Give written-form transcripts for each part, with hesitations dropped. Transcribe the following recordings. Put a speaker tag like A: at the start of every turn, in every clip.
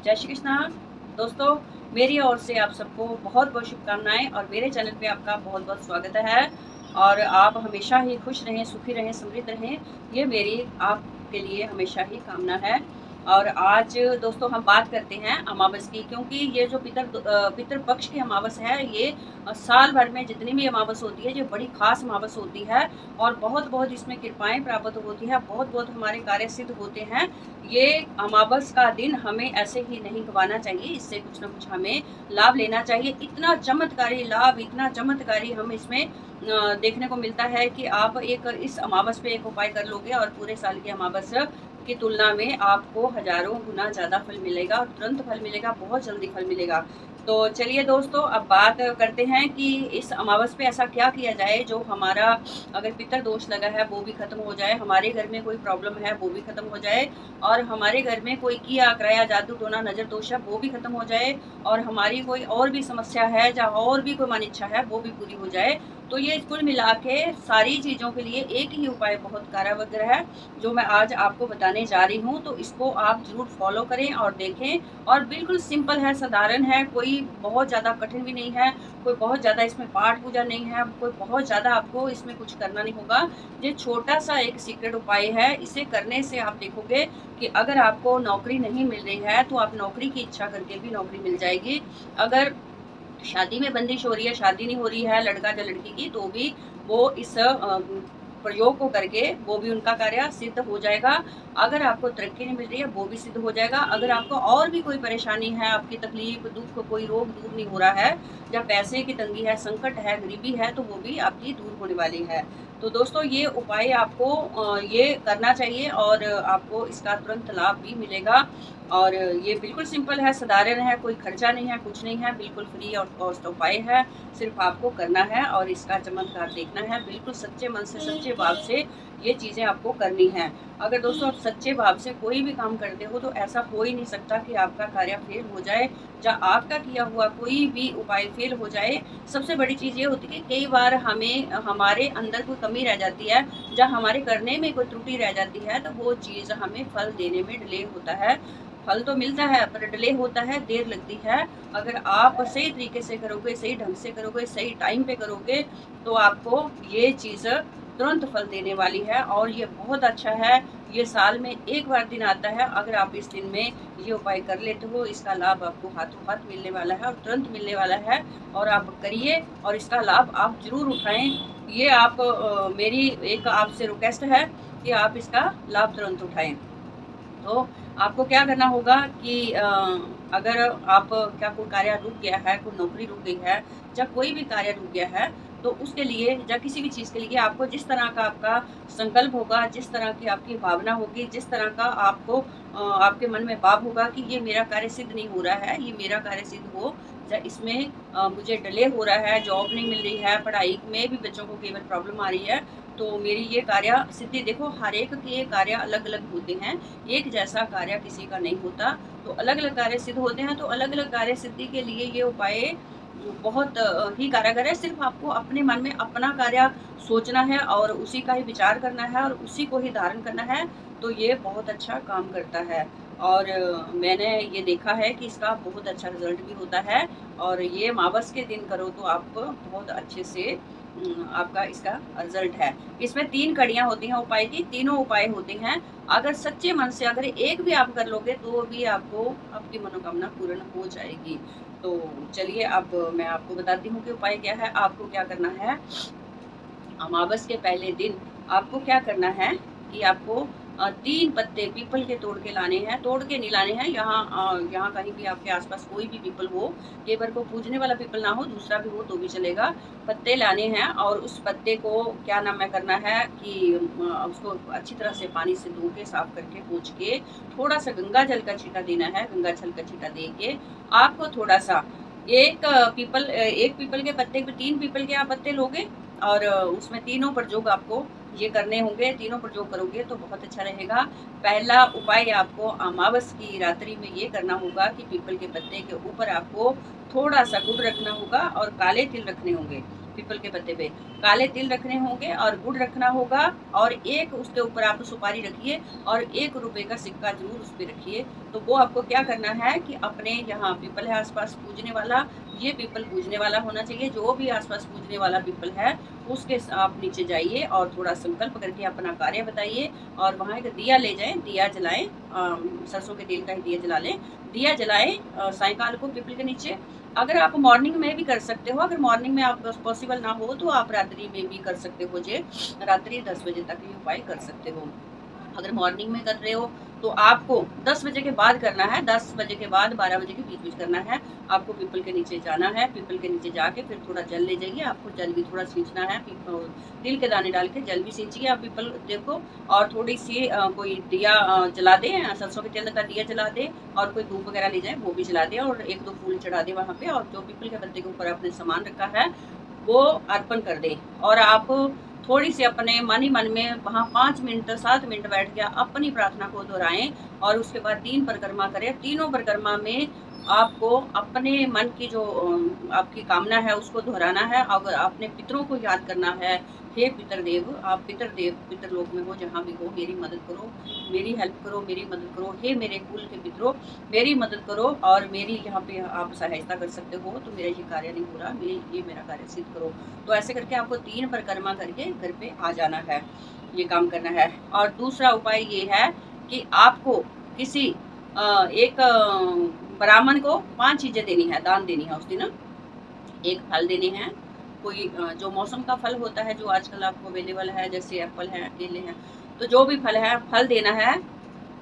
A: जय श्री कृष्णा। दोस्तों, मेरी ओर से आप सबको बहुत बहुत शुभकामनाएं और मेरे चैनल पे आपका बहुत बहुत स्वागत है। और आप हमेशा ही खुश रहें, सुखी रहें, समृद्ध रहें, ये मेरी आपके लिए हमेशा ही कामना है। और आज दोस्तों हम बात करते हैं अमावस की, क्योंकि ये जो पितृ पक्ष की अमावस है, ये साल भर में जितनी भी अमावस होती है, ये बड़ी खास अमावस होती है। और बहुत बहुत इसमें कृपाएं प्राप्त होती है, बहुत बहुत हमारे कार्य सिद्ध होते हैं। ये अमावस का दिन हमें ऐसे ही नहीं गंवाना चाहिए, इससे कुछ ना कुछ हमें लाभ लेना चाहिए। इतना चमत्कारी लाभ, इतना चमत्कारी हम इसमें देखने को मिलता है कि आप एक इस अमावस पे एक उपाय कर लोगे और पूरे साल की अमावस की तुलना में आपको हजारों गुना ज़्यादा फल मिलेगा और तुरंत फल मिलेगा, बहुत जल्दी फल मिलेगा। तो चलिए दोस्तों, अब बात करते हैं कि इस अमावस पे ऐसा क्या किया जाए जो हमारा अगर पितर दोष लगा है वो भी खत्म हो जाए, हमारे घर में कोई प्रॉब्लम है वो भी खत्म हो जाए, और हमारे घर में कोई किया कराया जादू टोना नजर दोष है वो भी खत्म हो जाए, और हमारी कोई और भी समस्या है या और भी कोई मन इच्छा है वो भी पूरी हो जाए। तो ये कुल मिला के सारी चीज़ों के लिए एक ही उपाय बहुत कारगर है, जो मैं आज आपको बताने जा रही हूँ। तो इसको आप ज़रूर फॉलो करें और देखें। और बिल्कुल सिंपल है, साधारण है, कोई बहुत ज़्यादा कठिन भी नहीं है, कोई बहुत ज़्यादा इसमें पाठ पूजा नहीं है, कोई बहुत ज़्यादा आपको इसमें कुछ करना नहीं होगा। ये छोटा सा एक सीक्रेट उपाय है, इसे करने से आप देखोगे कि अगर आपको नौकरी नहीं मिल रही है तो आप नौकरी की इच्छा करके भी नौकरी मिल जाएगी। अगर शादी में बंदिश हो रही है, शादी नहीं हो रही है लड़का या लड़की की, तो भी वो इस प्रयोग को करके वो भी उनका कार्य सिद्ध हो जाएगा। अगर आपको तरक्की नहीं मिल रही है वो भी सिद्ध हो जाएगा। अगर आपको और भी कोई परेशानी है, आपकी तकलीफ दुख कोई रोग दूर नहीं हो रहा है, या पैसे की तंगी है, संकट है, गरीबी है, तो वो भी आपकी दूर होने वाली है। तो दोस्तों, ये उपाय आपको ये करना चाहिए और आपको इसका तुरंत लाभ भी मिलेगा। और ये बिल्कुल सिंपल है, साधारण है, कोई खर्चा नहीं है, कुछ नहीं है, बिल्कुल फ्री और कॉस्ट उपाय है। सिर्फ आपको करना है और इसका चमत्कार देखना है। बिल्कुल सच्चे मन से, सच्चे भाव से ये चीज़ें आपको करनी है। अगर दोस्तों आप सच्चे भाव से कोई भी काम करते हो तो ऐसा हो ही नहीं सकता कि आपका कार्य फेल हो जाए या आपका किया हुआ कोई भी उपाय फेल हो जाए। सबसे बड़ी चीज़ ये होती है कि कई बार हमें हमारे अंदर कोई कमी रह जाती है या हमारे करने में कोई त्रुटि रह जाती है, तो वो चीज़ हमें फल देने में डिले होता है। फल तो मिलता है पर डिले होता है, देर लगती है। अगर आप सही तरीके से करोगे, सही ढंग से करोगे, सही टाइम पे करोगे, तो आपको ये चीज़ तुरंत फल देने वाली है। और ये बहुत अच्छा है, ये साल में एक बार दिन आता है। अगर आप इस दिन में ये उपाय कर लेते हो, इसका लाभ आपको हाथों हाथ मिलने वाला है और तुरंत मिलने वाला है। और आप करिए और इसका लाभ आप ज़रूर उठाएं। ये आप मेरी एक आपसे रिक्वेस्ट है कि आप इसका लाभ तुरंत उठाएं। तो आपको क्या करना होगा कि अगर आप क्या कोई कार्य रुक गया है, कोई नौकरी रुक गई है, या कोई भी कार्य रुक गया है, तो उसके लिए या किसी भी चीज़ के लिए आपको जिस तरह का आपका संकल्प होगा, जिस तरह की आपकी भावना होगी, जिस तरह का आपको आपके मन में भाव होगा कि ये मेरा कार्य सिद्ध नहीं हो रहा है, ये मेरा कार्य सिद्ध हो, या इसमें मुझे डिले हो रहा है, जॉब नहीं मिल रही है, पढ़ाई में भी बच्चों को केवल प्रॉब्लम आ रही है, तो मेरी ये कार्य सिद्धि देखो, हर एक के कार्य अलग अलग होते हैं, एक जैसा कार्य किसी का नहीं होता। तो अलग अलग कार्य सिद्ध होते हैं। तो अलग अलग कार्य सिद्धि के लिए ये उपाय बहुत ही कारगर है। सिर्फ आपको अपने मन में अपना कार्य सोचना है और उसी का ही विचार करना है और उसी को ही धारण करना है, तो ये बहुत अच्छा काम करता है। और मैंने ये देखा है कि इसका बहुत अच्छा रिजल्ट भी होता है। और ये अमावस के दिन करो तो आप बहुत अच्छे से आपका इसका रिजल्ट है। इसमें 3 कड़ियाँ होती हैं उपाय की, तीनों उपाय होते हैं। अगर सच्चे मन से अगर एक भी आप कर लोगे तो भी आपको आपकी मनोकामना पूर्ण हो जाएगी। तो चलिए अब मैं आपको बताती हूँ कि उपाय क्या है। आपको क्या करना है, अमावस के पहले दिन आपको क्या करना है कि आपको 3 पत्ते पीपल के तोड़ के लाने हैं। तोड़ के नहीं लाने हैं, यहाँ कहीं भी आपके आसपास कोई भी पीपल हो, केवल को पूजने वाला पीपल ना हो, दूसरा भी हो तो भी चलेगा। पत्ते लाने हैं और उस पत्ते को क्या नाम है करना है कि उसको अच्छी तरह से पानी से धो के साफ करके पोंछ के थोड़ा सा गंगा जल का छींटा देना है। गंगा जल का छींटा दे के आपको थोड़ा सा एक पीपल के पत्ते पे 3 पीपल के आप पत्ते लोगे और उसमें तीनों प्रयोग आपको ये करने होंगे। तीनों प्रयोग करोगे तो बहुत अच्छा रहेगा। पहला उपाय आपको अमावस की रात्रि में ये करना होगा कि पीपल के पत्ते के ऊपर आपको थोड़ा सा गुड़ रखना होगा और काले तिल रखने होंगे। पीपल के पत्ते पे काले तिल रखने होंगे और गुड़ रखना होगा, और एक उसके ऊपर आप सुपारी रखिए और 1 रुपए का सिक्का जरूर उस पर रखिए। तो वो आपको क्या करना है कि अपने यहाँ पीपल है आसपास पूजने वाला, ये पीपल पूजने वाला होना चाहिए। जो भी आसपास पूजने वाला पीपल है उसके आप नीचे जाइए और थोड़ा संकल्प करके अपना कार्य बताइए, और वहाँ एक दिया ले जाएं, दिया जलाएं, सरसों के तेल का ही दिया जला लें, दिया जलाएं सायंकाल को पीपल के नीचे। अगर आप मॉर्निंग में भी कर सकते हो, अगर मॉर्निंग में आप पॉसिबल ना हो तो आप रात्रि में भी कर सकते हो, जे रात्रि 10 बजे तक ये उपाय कर सकते हो। अगर मॉर्निंग में कर रहे हो तो आपको 10 बजे के बाद करना है, 10 बजे के बाद 12 बजे के बीच बीच करना है। आपको पीपल के नीचे जाना है, पीपल के नीचे जाके फिर थोड़ा जल ले जाइए, आपको जल भी थोड़ा सींचना है, तिल के दाने डाल के जल भी सींचिए आप पीपल देखो, और थोड़ी सी कोई दिया जला दें, सरसों के तेल का दिया जला दें, और कोई धूप वगैरह ले जाए वो भी जला दें, और 1-2 फूल चढ़ा दें वहाँ पे, और जो पीपल के पत्ते के ऊपर आपने सामान रखा है वो अर्पण कर दें। और आप थोड़ी सी अपने मन ही मन में वहाँ 5 मिनट 7 मिनट बैठ गया अपनी प्रार्थना को दोहराएं, और उसके बाद 3 परिक्रमा करें। तीनों परिक्रमा में आपको अपने मन की जो आपकी कामना है उसको दोहराना है, और अपने पितरों को याद करना है। हे पितरदेव, आप पितरदेव पितरलोक में हो, जहाँ भी हो मेरी मदद करो, मेरी हेल्प करो, मेरी मदद करो। हे मेरे कुल के पितरों, मेरी मदद करो, और मेरी यहाँ पे आप सहायता कर सकते हो, तो मेरा ये कार्य नहीं हो रहा, ये मेरा कार्य सिद्ध करो। तो ऐसे करके आपको 3 परिक्रमा करके घर पे आ जाना है, ये काम करना है। और दूसरा उपाय ये है कि आपको किसी एक ब्राह्मण को 5 चीजें देनी है, दान देनी है उस दिन। एक फल देने हैं, कोई जो मौसम का फल होता है जो आजकल आपको अवेलेबल है, जैसे एप्पल है, केले हैं, तो जो भी फल है फल देना है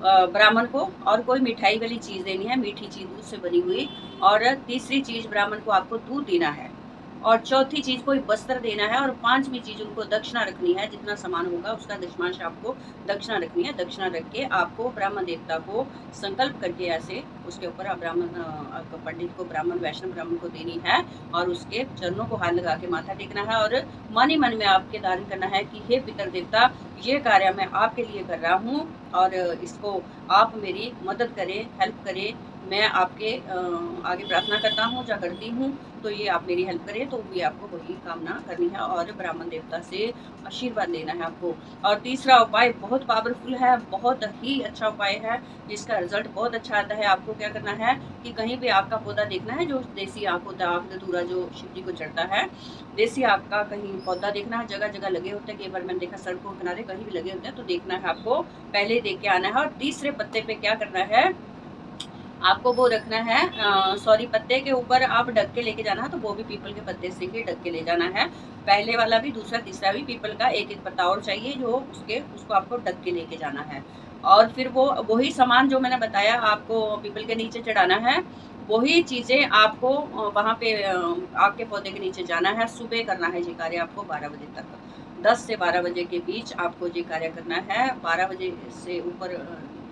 A: ब्राह्मण को। और कोई मिठाई वाली चीज़ देनी है, मीठी चीज़ दूध से बनी हुई। और तीसरी चीज़ ब्राह्मण को आपको दूध देना है। और चौथी चीज़ कोई वस्त्र देना है। और 5वीं चीज़ उनको दक्षिणा रखनी है, जितना सामान होगा उसका दशमांश आपको दक्षिणा रखनी है। दक्षिणा रख के आपको ब्राह्मण देवता को संकल्प करके ऐसे उसके ऊपर आप ब्राह्मण पंडित को, ब्राह्मण वैष्णव ब्राह्मण को देनी है, और उसके चरणों को हाथ लगा के माथा टेकना है, और मन ही मन में आपके दान करना है कि हे पितर देवता, ये कार्य मैं आपके लिए कर रहा हूँ, और इसको आप मेरी मदद करें, हेल्प करें। मैं आपके आगे प्रार्थना करता हूँ या करती हूँ, तो ये आप मेरी हेल्प करें। तो ये आपको वही कामना करनी है और ब्राह्मण देवता से आशीर्वाद लेना है आपको। और तीसरा उपाय बहुत पावरफुल है, बहुत ही अच्छा उपाय है, जिसका रिजल्ट बहुत अच्छा आता है। आपको क्या करना है कि कहीं भी आग का पौधा देखना है, जो देसी आग होता है, आग धतूरा जो शिव जी को चढ़ता है, देसी आग का कहीं पौधा देखना है। जगह जगह लगे होते हैं, कई बार मैंने देखा सड़कों के किनारे कहीं भी लगे होते हैं, तो देखना है आपको, पहले देख के आना है। और तीसरे पत्ते पे क्या करना है, आपको वो रखना है, सॉरी, पत्ते के ऊपर आप ढक के लेके जाना है, तो वो भी पीपल के पत्ते से ही ढक के ले जाना है। पहले वाला भी, दूसरा तीसरा भी पीपल का एक एक पत्ता और चाहिए, जो उसको आपको ढक के लेके जाना है। और फिर वो वही सामान जो मैंने बताया आपको पीपल के नीचे चढ़ाना है, वही चीज़ें आपको वहाँ पे आग के पौधे के नीचे जाना है। सुबह करना है ये कार्य आपको 12 बजे तक, 10 से 12 बजे के बीच आपको ये कार्य करना है। 12 बजे से ऊपर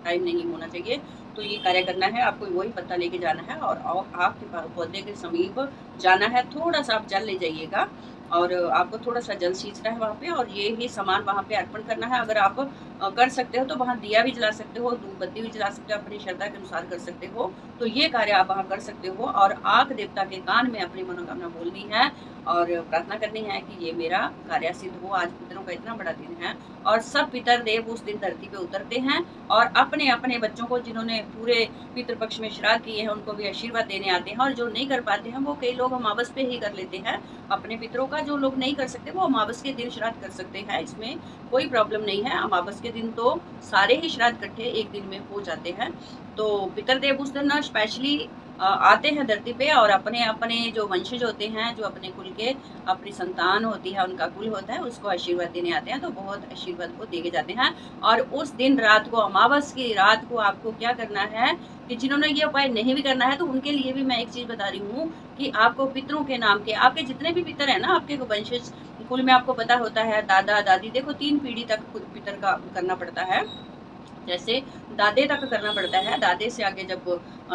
A: टाइम नहीं होना चाहिए। तो ये कार्य करना है, आपको वही पत्ता लेके जाना है, और आग के पौधे के समीप जाना है। थोड़ा सा आप जल ले जाइएगा, और आपको थोड़ा सा जल सींचना है वहाँ पे, और ये ही सामान वहाँ पे अर्पण करना है। अगर आप कर सकते हो तो वहाँ दिया भी जला सकते हो, धूप बत्ती भी जला सकते हो, अपनी श्रद्धा के अनुसार कर सकते हो। तो ये कार्य आप वहाँ कर सकते हो, और आग देवता के कान में अपनी मनोकामना बोलनी है और प्रार्थना करनी है कि ये मेरा कार्य सिद्ध हो। आज पितरों का इतना बड़ा दिन है, और सब पितर देव उस दिन धरती पे उतरते हैं, और अपने अपने बच्चों को, जिन्होंने पूरे पितृपक्ष में श्राद्ध किए हैं, उनको भी आशीर्वाद देने आते हैं। और जो नहीं कर पाते हैं, वो कई लोग अमावस पे ही कर लेते हैं अपने पितरों का। जो लोग नहीं कर सकते वो अमावस के दिन श्राद्ध कर सकते हैं, इसमें कोई प्रॉब्लम नहीं है। अमावस के दिन तो सारे ही श्राद्ध इकट्ठे एक दिन में हो जाते हैं। तो पितरदेव उस दिन स्पेशली आते हैं धरती पे, और अपने अपने जो वंशज होते हैं, जो अपने कुल के, अपनी संतान होती है, उनका कुल होता है, उसको आशीर्वाद देने आते हैं। तो बहुत आशीर्वाद को देके जाते हैं। और उस दिन रात को, अमावस की रात को, आपको क्या करना है कि जिन्होंने ये उपाय नहीं भी करना है, तो उनके लिए भी मैं एक चीज़ बता रही हूँ कि आपको पितरों के नाम के, आपके जितने भी पितर है ना, आपके वंशज कुल में, आपको पता होता है दादा दादी, देखो 3 पीढ़ी तक पितर का करना पड़ता है। जैसे दादे तक करना पड़ता है, दादे से आगे जब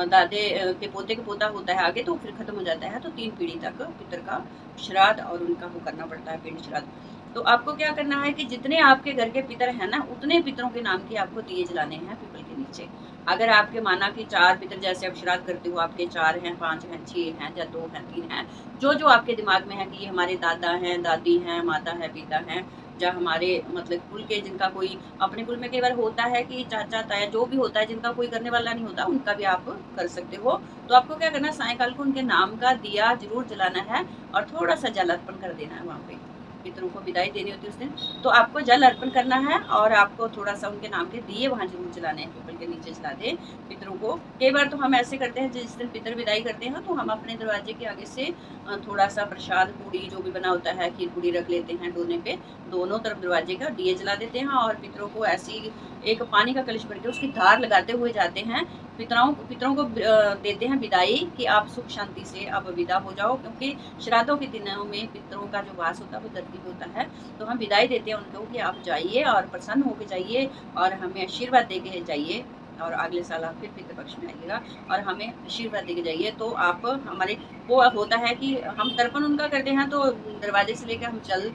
A: दादे के पोते के पोता होता है आगे, तो फिर खत्म हो जाता है। तो 3 पीढ़ी तक पितर का श्राद्ध और उनका वो करना पड़ता है, पिंड श्राद्ध। तो आपको क्या करना है कि जितने आपके घर के पितर हैं ना, उतने पितरों के नाम के आपको दिए जलाने हैं पीपल के नीचे। अगर आपके माना कि 4 पितर जैसे आप श्राद्ध करते हो, आपके 4 हैं, 5 हैं, 6 हैं या 2 हैं, 3 हैं, जो आपके दिमाग में है कि ये हमारे दादा हैं, दादी हैं, माता है, पिता हैं, या हमारे मतलब कुल के जिनका कोई अपने कुल में कई बार होता है कि चाचा, ताया जो भी होता है जिनका कोई करने वाला नहीं होता, उनका भी आप कर सकते हो। तो आपको क्या करना है, सायंकाल को उनके नाम का दिया ज़रूर जलाना है और थोड़ा-सा जल अर्पण कर देना है वहाँ पे। पितरों को विदाई देनी होती है उस दिन, तो आपको जल अर्पण करना है और आपको थोड़ा-सा उनके नाम के दिए वहाँ ज़रूर जलाने हैं, पीपल के नीचे जला दें पितरों को। कई बार तो हम ऐसे करते हैं जिस दिन पितर विदाई करते हैं तो हम अपने दरवाजे के आगे से थोड़ा-सा प्रसाद, पूड़ी जो भी बना होता है, खीर पूड़ी रख लेते हैं डोने पे, दोनों तरफ दरवाजे का दिए जला देते हैं और पितरों को ऐसी एक पानी का कलश भर के उसकी धार लगाते हुए जाते हैं। पितरों को देते हैं विदाई कि आप सुख शांति से अब विदा हो जाओ, क्योंकि श्राद्धों के दिनों में पितरों का जो वास होता है वो धरती पे होता है। तो हम विदाई देते हैं उनको कि आप जाइए और प्रसन्न होके जाइए और हमें आशीर्वाद दे के जाइए, और अगले साल आप फिर पितृपक्ष में आइएगा और हमें आशीर्वाद दे के जाइए। तो आप हमारे वो होता है कि हम तर्पण उनका करते हैं, तो दरवाजे से लेकर हम जल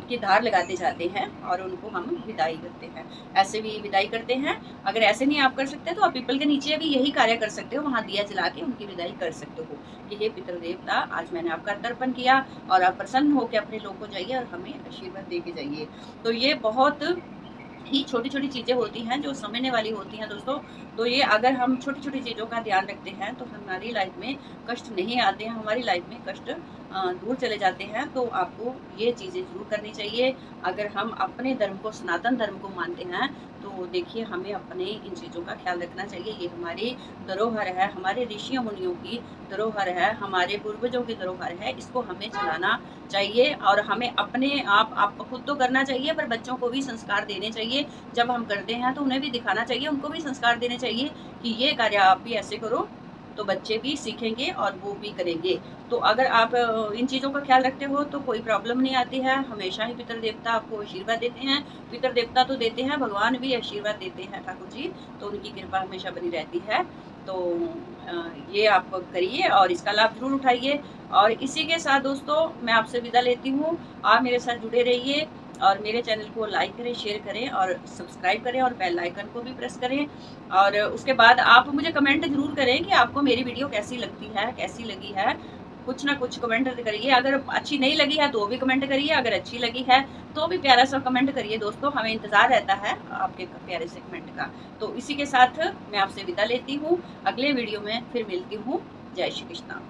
A: की धार लगाते जाते हैं और उनको हम विदाई करते हैं। ऐसे भी विदाई करते हैं। अगर ऐसे नहीं आप कर सकते तो आप पीपल के नीचे भी यही कार्य कर सकते हो, वहाँ दिया जला के उनकी विदाई कर सकते हो कि हे पितृदेवता, आज मैंने आपका तर्पण किया और आप प्रसन्न होकर अपने लोग को जाइए और हमें आशीर्वाद दे के जाइए। तो ये बहुत ही छोटी-छोटी चीज़ें होती हैं जो समझने वाली होती हैं दोस्तों। तो ये अगर हम छोटी-छोटी चीज़ों का ध्यान रखते हैं तो हमारी लाइफ में कष्ट नहीं आते हैं, हमारी लाइफ में कष्ट दूर चले जाते हैं। तो आपको ये चीज़ें ज़रूर करनी चाहिए। अगर हम अपने धर्म को, सनातन धर्म को मानते हैं, तो देखिए हमें अपने इन चीज़ों का ख्याल रखना चाहिए। ये हमारी धरोहर है, हमारे ऋषियों मुनियों की धरोहर है, हमारे पूर्वजों की धरोहर है। इसको हमें चलाना चाहिए और हमें अपने आप खुद तो करना चाहिए, पर बच्चों को भी संस्कार देने चाहिए। जब हम करते हैं तो उन्हें भी दिखाना चाहिए, उनको भी संस्कार देने चाहिए कि ये कार्य आप भी ऐसे करो, तो बच्चे भी सीखेंगे और वो भी करेंगे। तो अगर आप इन चीज़ों का ख्याल रखते हो तो कोई प्रॉब्लम नहीं आती है। हमेशा ही पितर देवता आपको आशीर्वाद देते हैं। पितर देवता तो देते हैं, भगवान भी आशीर्वाद देते हैं ठाकुर जी, तो उनकी कृपा हमेशा बनी रहती है। तो ये आप करिए और इसका लाभ ज़रूर उठाइए। और इसी के साथ दोस्तों मैं आपसे विदा लेती हूँ। आप मेरे साथ जुड़े रहिए और मेरे चैनल को लाइक करें, शेयर करें और सब्सक्राइब करें और बेल आइकन को भी प्रेस करें। और उसके बाद आप मुझे कमेंट ज़रूर करें कि आपको मेरी वीडियो कैसी लगती है, कैसी लगी है। कुछ ना कुछ कमेंट करिए। अगर अच्छी नहीं लगी है तो भी कमेंट करिए, अगर अच्छी लगी है तो भी प्यारा सा कमेंट करिए दोस्तों। हमें इंतज़ार रहता है आपके प्यारे से कमेंट का। तो इसी के साथ मैं आपसे विदा लेती हूँ। अगले वीडियो में फिर मिलती हूँ। जय श्री कृष्णा।